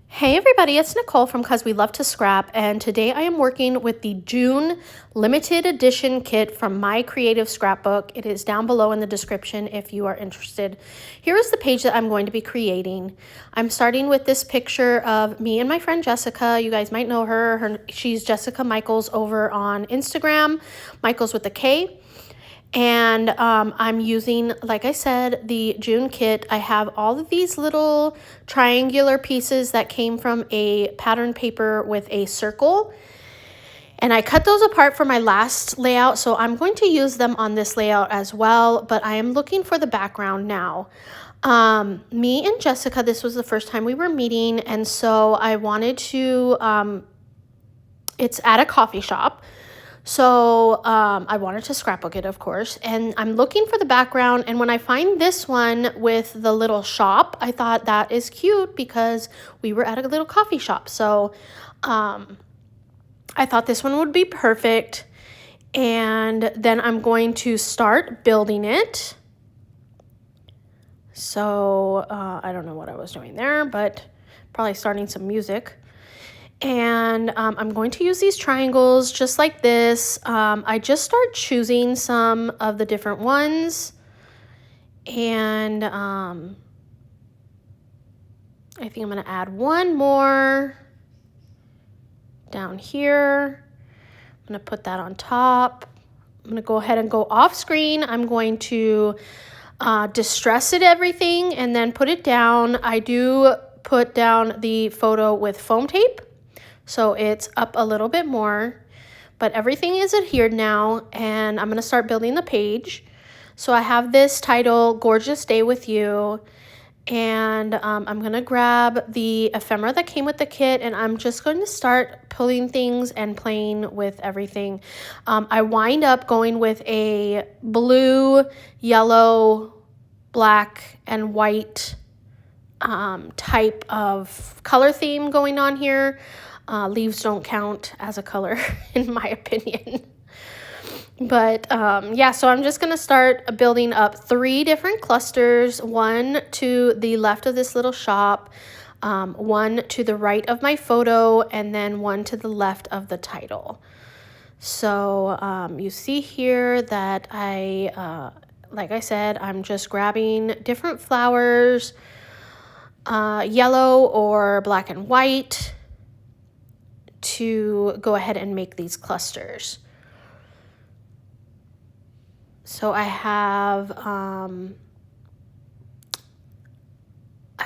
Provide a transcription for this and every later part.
Hey everybody, it's Nicole from Cause We Love to Scrap, and today I am working with the June limited edition kit from My Creative Scrapbook. It is down below in the description if you are interested. Here is the page that I'm going to be creating. I'm starting with this picture of me and my friend Jessica. You guys might know her. She's Jessica Michaels over on Instagram, Michaels with a K. And I'm using, like I said, the June kit. I have all of these little triangular pieces that came from a pattern paper with a circle. And I cut those apart for my last layout, so I'm going to use them on this layout as well, but I am looking for the background now. Me and Jessica, this was the first time we were meeting, and so I wanted to, it's at a coffee shop. So I wanted to scrapbook it, of course, and I'm looking for the background, and when I find this one with the little shop, I thought that is cute because we were at a little coffee shop. So I thought this one would be perfect, and then I'm going to start building it. So I don't know what I was doing there, but probably starting some music. And I'm going to use these triangles just like this. I just start choosing some of the different ones. And I think I'm going to add one more down here. I'm going to put that on top. I'm going to go ahead and go off screen. I'm going to distress it everything and then put it down. I do put down the photo with foam tape, so it's up a little bit more, but everything is adhered now, and I'm going to start building the page. So I have this title, Gorgeous Day with You, and I'm going to grab the ephemera that came with the kit, and I'm just going to start pulling things and playing with everything. I wind up going with a blue, yellow, black, and white type of color theme going on here. Leaves don't count as a color in my opinion. But yeah, so I'm just going to start building up 3 different clusters, one to the left of this little shop, one to the right of my photo, and then one to the left of the title. So you see here that like I said, I'm just grabbing different flowers, yellow or black and white, to go ahead and make these clusters. So I have, I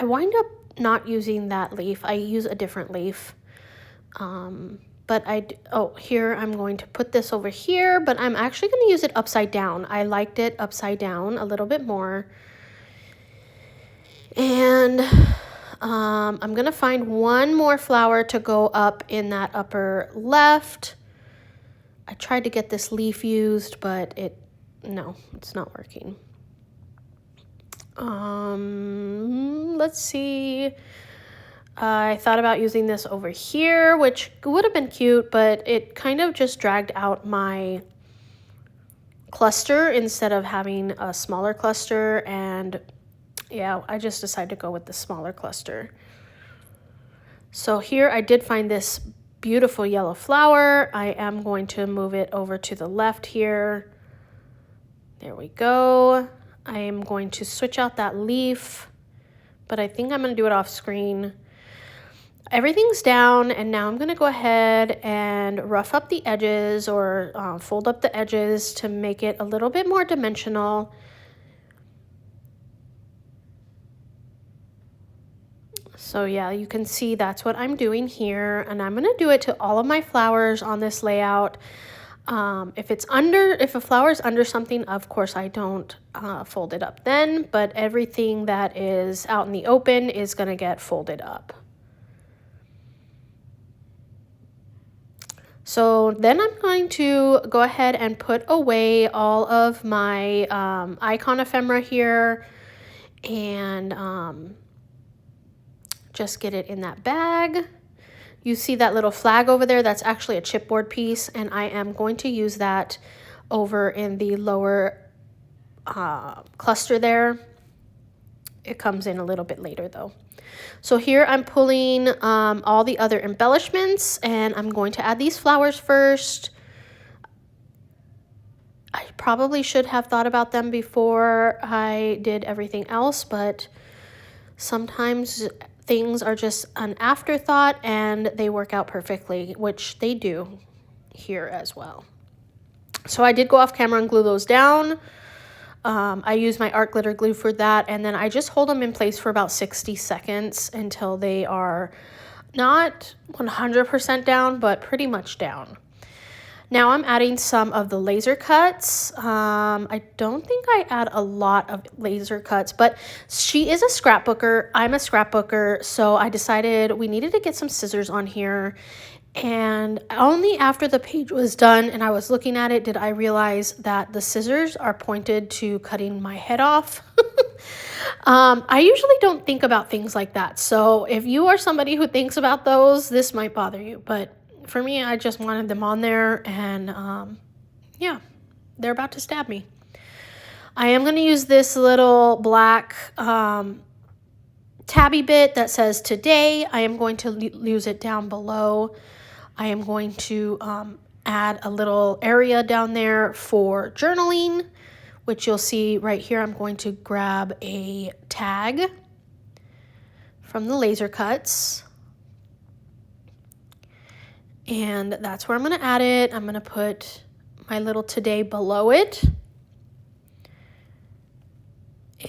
wind up not using that leaf. I use a different leaf. But here I'm going to put this over here, but I'm actually going to use it upside down. I liked it upside down a little bit more. And I'm going to find one more flower to go up in that upper left. I tried to get this leaf used, but no, it's not working. Let's see. I thought about using this over here, which would have been cute, but it kind of just dragged out my cluster instead of having a smaller cluster, and yeah, I just decided to go with the smaller cluster. So here I did find this beautiful yellow flower. I am going to move it over to the left here. There we go. I am going to switch out that leaf, but I think I'm going to do it off screen. Everything's down, and now I'm going to go ahead and rough up the edges, or fold up the edges to make it a little bit more dimensional. So yeah, you can see that's what I'm doing here, and I'm going to do it to all of my flowers on this layout. If a flower is under something, of course I don't fold it up then, but everything that is out in the open is going to get folded up. So then I'm going to go ahead and put away all of my icon ephemera here, and just get it in that bag. You see that little flag over there? That's actually a chipboard piece, and I am going to use that over in the lower cluster there. It comes in a little bit later though. So here I'm pulling all the other embellishments, and I'm going to add these flowers first. I probably should have thought about them before I did everything else, but sometimes things are just an afterthought and they work out perfectly, which they do here as well. So I did go off camera and glue those down. I use my art glitter glue for that, and then I just hold them in place for about 60 seconds until they are not 100% down, but pretty much down. Now I'm adding some of the laser cuts. I don't think I add a lot of laser cuts, but she is a scrapbooker. I'm a scrapbooker, so I decided we needed to get some scissors on here. And only after the page was done and I was looking at it did I realize that the scissors are pointed to cutting my head off. I usually don't think about things like that. So if you are somebody who thinks about those, this might bother you. But for me, I just wanted them on there, and yeah, they're about to stab me. I am going to use this little black tabby bit that says today. I am going to use it down below. I am going to add a little area down there for journaling, which you'll see right here. I'm going to grab a tag from the laser cuts, and that's where I'm going to add it. I'm going to put my little today below it.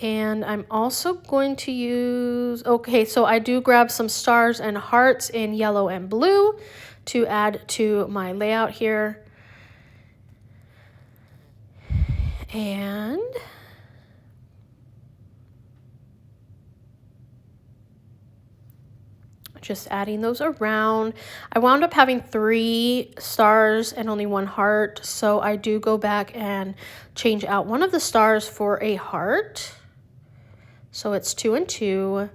And I'm also going to use, okay, so I do grab some stars and hearts in yellow and blue to add to my layout here. And just adding those around. I wound up having 3 stars and only 1 heart, so I do go back and change out one of the stars for a heart. So it's 2 and 2.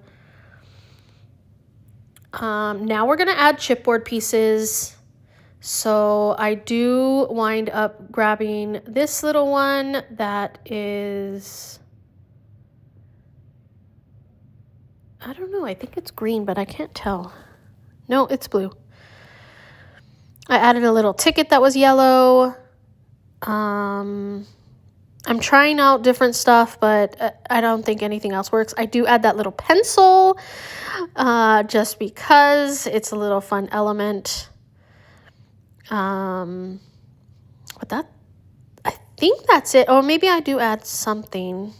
Now we're going to add chipboard pieces. So I do wind up grabbing this little one that is, I don't know, I think it's green, but I can't tell. No, it's blue. I added a little ticket that was yellow. I'm trying out different stuff, but I don't think anything else works. I do add that little pencil just because it's a little fun element. But that, I think that's it. Or maybe I do add something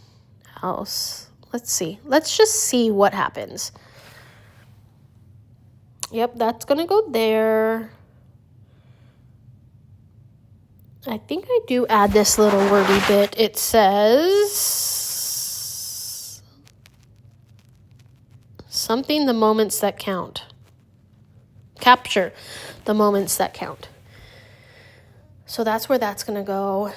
else. Let's see. Let's just see what happens. Yep, that's going to go there. I think I do add this little wordy bit. It says something, the moments that count. Capture the moments that count. So that's where that's going to go.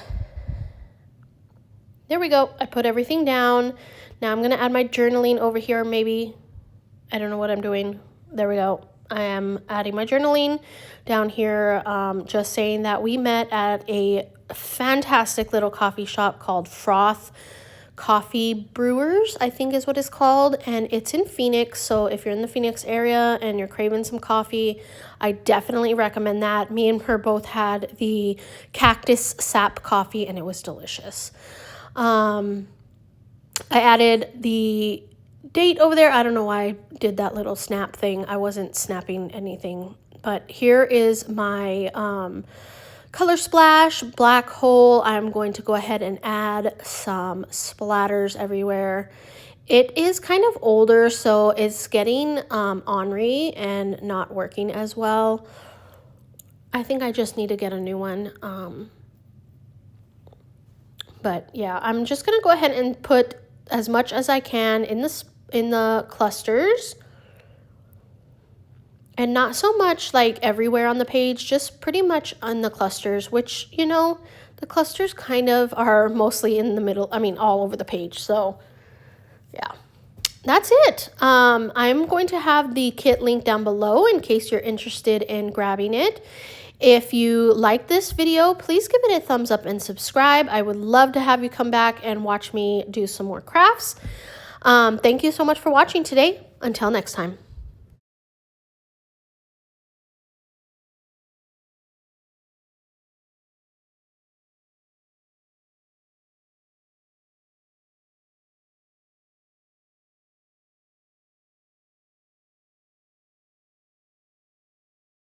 There we go. I put everything down. Now I'm going to add my journaling over here maybe. I don't know what I'm doing. There we go. I am adding my journaling down here, just saying that we met at a fantastic little coffee shop called Froth Coffee Brewers, I think is what it's called, and it's in Phoenix. So if you're in the Phoenix area and you're craving some coffee, I definitely recommend that. Me and her both had the cactus sap coffee, and it was delicious. I added the date over there. I don't know why I did that little snap thing. I wasn't snapping anything, but here is my color splash black hole. I'm going to go ahead and add some splatters everywhere. It is kind of older, so it's getting ornery and not working as well. I think I just need to get a new one. But yeah, I'm just gonna go ahead and put as much as I can in the clusters, and not so much like everywhere on the page, just pretty much on the clusters, which, you know, the clusters kind of are mostly in the middle, I mean all over the page. So yeah, that's it. I'm going to have the kit link down below in case you're interested in grabbing it. If you like this video, please give it a thumbs up and subscribe. I would love to have you come back and watch me do some more crafts. Thank you so much for watching today. Until next time.